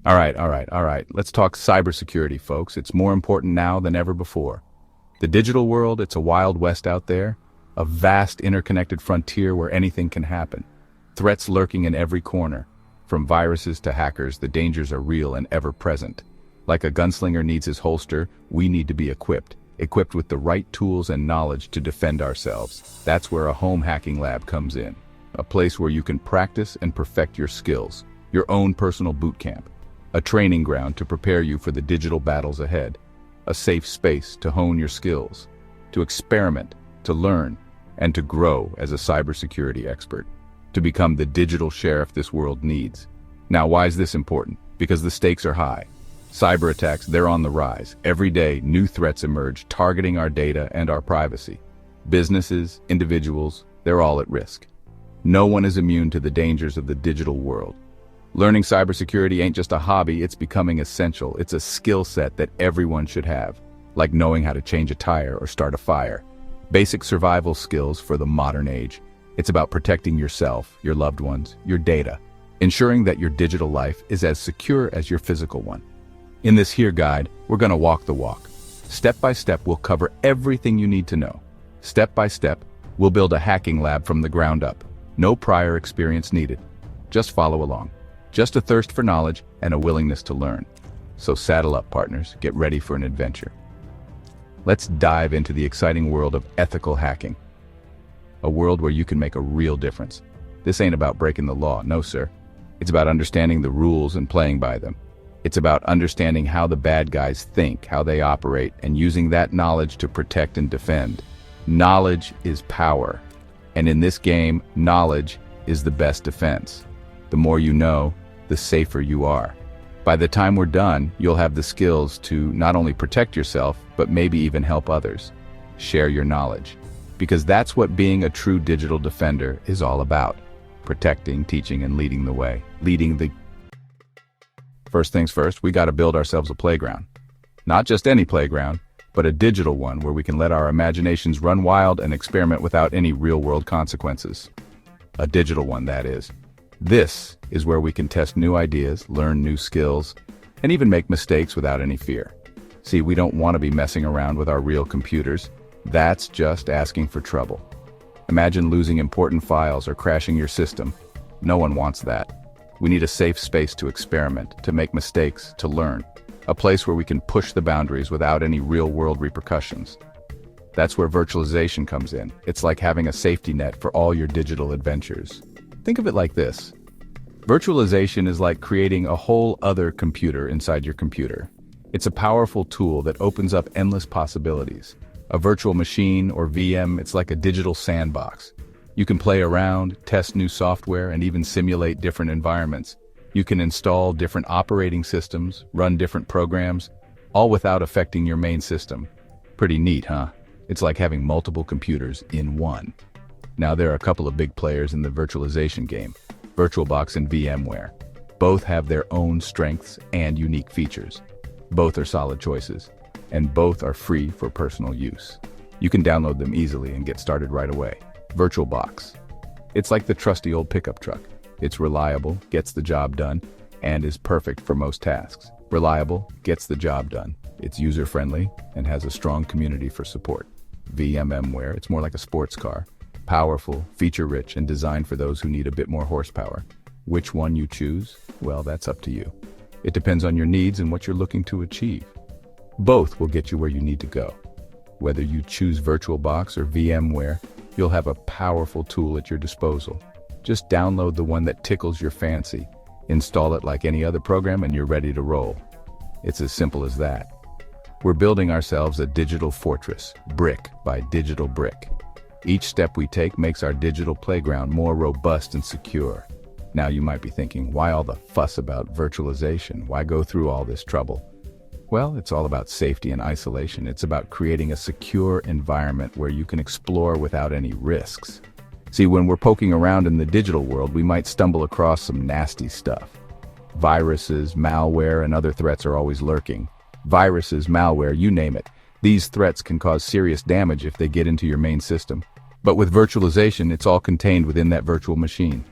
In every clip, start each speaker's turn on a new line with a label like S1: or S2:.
S1: All right. Let's talk cybersecurity, folks. It's more important now than ever before. The digital world, it's a wild west out there, a vast interconnected frontier where anything can happen. Threats lurking in every corner. From viruses to hackers, the dangers are real and ever present. Like a gunslinger needs his holster, we need to be equipped with the right tools and knowledge to defend ourselves. That's where a home hacking lab comes in. A place where you can practice and perfect your skills, your own personal boot camp. A training ground to prepare you for the digital battles ahead. A safe space to hone your skills, to experiment, to learn, and to grow as a cybersecurity expert. To become the digital sheriff this world needs. Now, why is this important? Because the stakes are high. Cyber attacks, they're on the rise. Every day, new threats emerge, targeting our data and our privacy. Businesses, individuals, they're all at risk. No one is immune to the dangers of the digital world. Learning cybersecurity ain't just a hobby, it's becoming essential. It's a skill set that everyone should have, like knowing how to change a tire or start a fire. Basic survival skills for the modern age. It's about protecting yourself, your loved ones, your data, ensuring that your digital life is as secure as your physical one. In this here guide, we're gonna walk the walk. Step by step, we'll cover everything you need to know. Step by step, we'll build a hacking lab from the ground up. No prior experience needed. Just follow along. Just a thirst for knowledge and a willingness to learn. So saddle up, partners. Get ready for an adventure. Let's dive into the exciting world of ethical hacking. A world where you can make a real difference. This ain't about breaking the law, no sir. It's about understanding the rules and playing by them. It's about understanding how the bad guys think, how they operate, and using that knowledge to protect and defend. Knowledge is power. And in this game, knowledge is the best defense. The more you know, the safer you are. By the time we're done, you'll have the skills to not only protect yourself, but maybe even help others. Share your knowledge. Because that's what being a true digital defender is all about. Protecting, teaching, and leading the way. First things first, we gotta build ourselves a playground. Not just any playground, but a digital one where we can let our imaginations run wild and experiment without any real-world consequences. A digital one, that is. This is where we can test new ideas, learn new skills, and even make mistakes without any fear. See, we don't want to be messing around with our real computers. That's just asking for trouble. Imagine losing important files or crashing your system. No one wants that. We need a safe space to experiment, to make mistakes, to learn. A place where we can push the boundaries without any real-world repercussions. That's where virtualization comes in. It's like having a safety net for all your digital adventures. Think of it like this. Virtualization is like creating a whole other computer inside your computer. It's a powerful tool that opens up endless possibilities. A virtual machine or VM, it's like a digital sandbox. You can play around, test new software, and even simulate different environments. You can install different operating systems, run different programs, all without affecting your main system. Pretty neat, huh? It's like having multiple computers in one. Now there are a couple of big players in the virtualization game, VirtualBox and VMware. Both have their own strengths and unique features. Both are solid choices, and both are free for personal use. You can download them easily and get started right away. VirtualBox. It's like the trusty old pickup truck. It's reliable, gets the job done, and is perfect for most tasks. Reliable, gets the job done. It's user-friendly and has a strong community for support. VMware, it's more like a sports car. Powerful, feature-rich, and designed for those who need a bit more horsepower. Which one you choose? Well, that's up to you. It depends on your needs and what you're looking to achieve. Both will get you where you need to go. Whether you choose VirtualBox or VMware, you'll have a powerful tool at your disposal. Just download the one that tickles your fancy, install it like any other program, and you're ready to roll. It's as simple as that. We're building ourselves a digital fortress, brick by digital brick. Each step we take makes our digital playground more robust and secure. Now you might be thinking, why all the fuss about virtualization? Why go through all this trouble? Well, it's all about safety and isolation. It's about creating a secure environment where you can explore without any risks. See, when we're poking around in the digital world, we might stumble across some nasty stuff. Viruses, malware, and other threats are always lurking. Viruses, malware, you name it. These threats can cause serious damage if they get into your main system. But with virtualization, it's all contained within that virtual machine.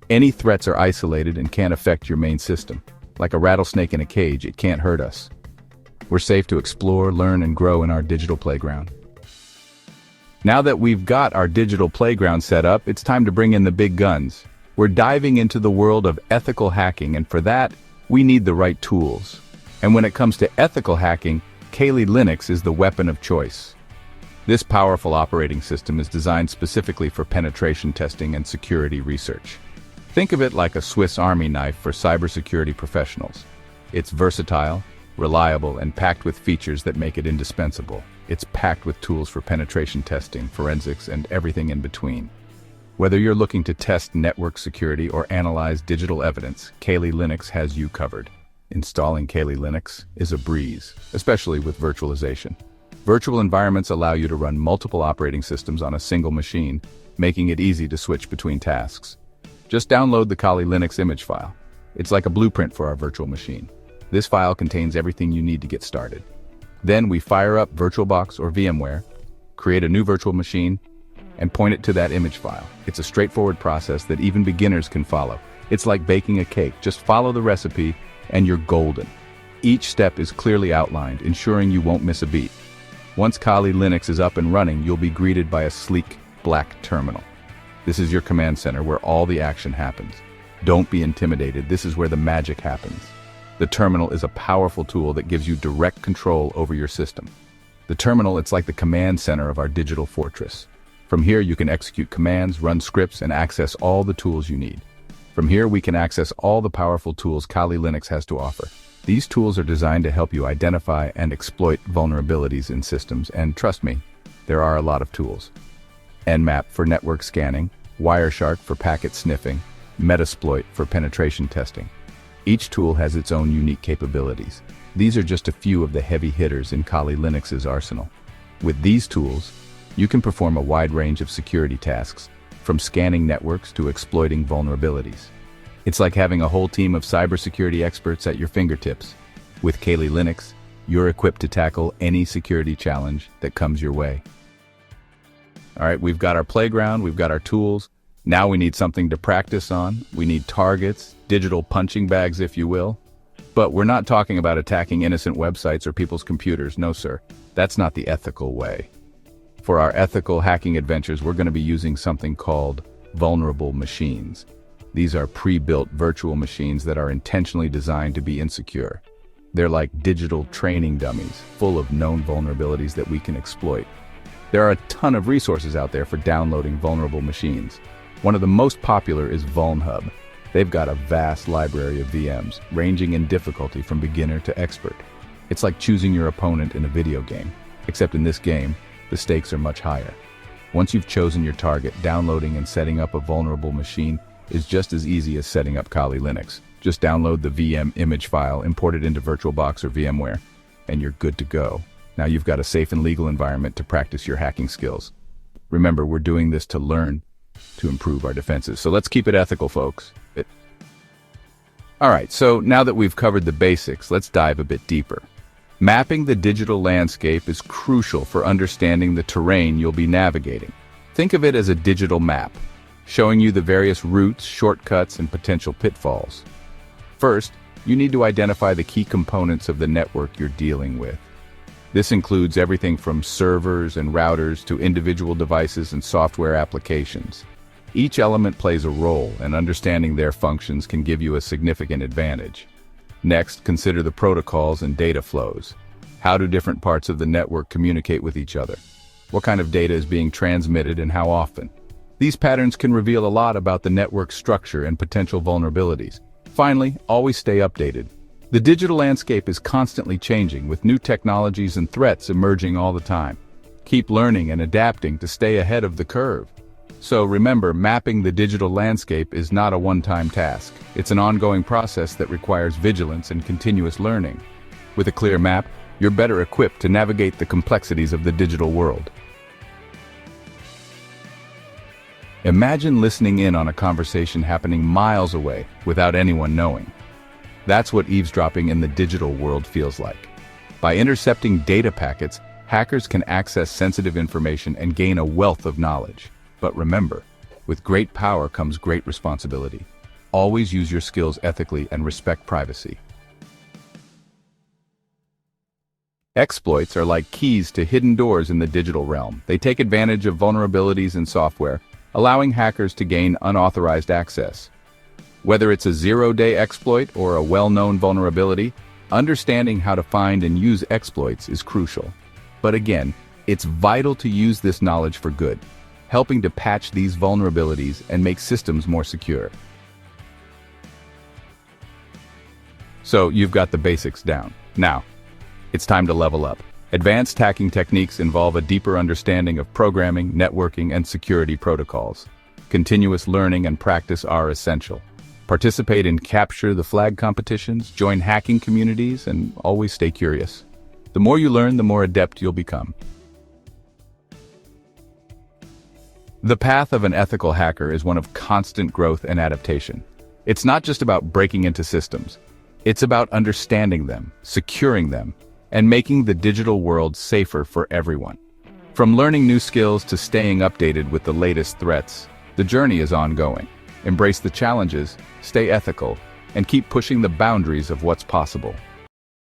S1: Any threats are isolated and can't affect your main system. Like a rattlesnake in a cage, it can't hurt us. We're safe to explore, learn, and grow in our digital playground. Now that we've got our digital playground set up, it's time to bring in the big guns. We're diving into the world of ethical hacking, and for that, we need the right tools. And when it comes to ethical hacking, Kali Linux is the weapon of choice. This powerful operating system is designed specifically for penetration testing and security research. Think of it like a Swiss Army knife for cybersecurity professionals. It's versatile, reliable, and packed with features that make it indispensable. It's packed with tools for penetration testing, forensics, and everything in between. Whether you're looking to test network security or analyze digital evidence, Kali Linux has you covered. Installing Kali Linux is a breeze, especially with virtualization. Virtual environments allow you to run multiple operating systems on a single machine, making it easy to switch between tasks. Just download the Kali Linux image file. It's like a blueprint for our virtual machine. This file contains everything you need to get started. Then we fire up VirtualBox or VMware, create a new virtual machine, and point it to that image file. It's a straightforward process that even beginners can follow. It's like baking a cake. Just follow the recipe and you're golden. Each step is clearly outlined, ensuring you won't miss a beat. Once Kali Linux is up and running, you'll be greeted by a sleek, black terminal. This is your command center where all the action happens. Don't be intimidated, this is where the magic happens. The terminal is a powerful tool that gives you direct control over your system. The terminal, it's like the command center of our digital fortress. From here, you can execute commands, run scripts, and access all the tools you need. From here, we can access all the powerful tools Kali Linux has to offer. These tools are designed to help you identify and exploit vulnerabilities in systems, and trust me, there are a lot of tools. Nmap for network scanning, Wireshark for packet sniffing, Metasploit for penetration testing. Each tool has its own unique capabilities. These are just a few of the heavy hitters in Kali Linux's arsenal. With these tools, you can perform a wide range of security tasks, from scanning networks to exploiting vulnerabilities. It's like having a whole team of cybersecurity experts at your fingertips. With Kali Linux, you're equipped to tackle any security challenge that comes your way. All right, we've got our playground, we've got our tools. Now we need something to practice on. We need targets, digital punching bags, if you will. But we're not talking about attacking innocent websites or people's computers. No, sir. That's not the ethical way. For our ethical hacking adventures, we're going to be using something called vulnerable machines. These are pre-built virtual machines that are intentionally designed to be insecure. They're like digital training dummies, full of known vulnerabilities that we can exploit. There are a ton of resources out there for downloading vulnerable machines. One of the most popular is VulnHub. They've got a vast library of VMs, ranging in difficulty from beginner to expert. It's like choosing your opponent in a video game, except in this game, the stakes are much higher. Once you've chosen your target, downloading and setting up a vulnerable machine is just as easy as setting up Kali Linux. Just download the VM image file, import it into VirtualBox or VMware, and you're good to go. Now you've got a safe and legal environment to practice your hacking skills. Remember, we're doing this to learn, to improve our defenses. So let's keep it ethical, folks. All right, so now that we've covered the basics, let's dive a bit deeper. Mapping the digital landscape is crucial for understanding the terrain you'll be navigating. Think of it as a digital map, showing you the various routes, shortcuts, and potential pitfalls. First, you need to identify the key components of the network you're dealing with. This includes everything from servers and routers to individual devices and software applications. Each element plays a role, and understanding their functions can give you a significant advantage. Next, consider the protocols and data flows. How do different parts of the network communicate with each other? What kind of data is being transmitted and how often? These patterns can reveal a lot about the network structure and potential vulnerabilities. Finally, always stay updated. The digital landscape is constantly changing, with new technologies and threats emerging all the time. Keep learning and adapting to stay ahead of the curve. So remember, mapping the digital landscape is not a one-time task. It's an ongoing process that requires vigilance and continuous learning. With a clear map, you're better equipped to navigate the complexities of the digital world. Imagine listening in on a conversation happening miles away without anyone knowing. That's what eavesdropping in the digital world feels like. By intercepting data packets, hackers can access sensitive information and gain a wealth of knowledge. But remember, with great power comes great responsibility. Always use your skills ethically and respect privacy. Exploits are like keys to hidden doors in the digital realm. They take advantage of vulnerabilities in software, allowing hackers to gain unauthorized access. Whether it's a zero-day exploit or a well-known vulnerability, understanding how to find and use exploits is crucial. But again, it's vital to use this knowledge for good, helping to patch these vulnerabilities and make systems more secure. So you've got the basics down. Now, it's time to level up. Advanced hacking techniques involve a deeper understanding of programming, networking, and security protocols. Continuous learning and practice are essential. Participate in Capture the Flag competitions, join hacking communities, and always stay curious. The more you learn, the more adept you'll become. The path of an ethical hacker is one of constant growth and adaptation. It's not just about breaking into systems. It's about understanding them, securing them, and making the digital world safer for everyone. From learning new skills to staying updated with the latest threats, the journey is ongoing. Embrace the challenges, stay ethical, and keep pushing the boundaries of what's possible.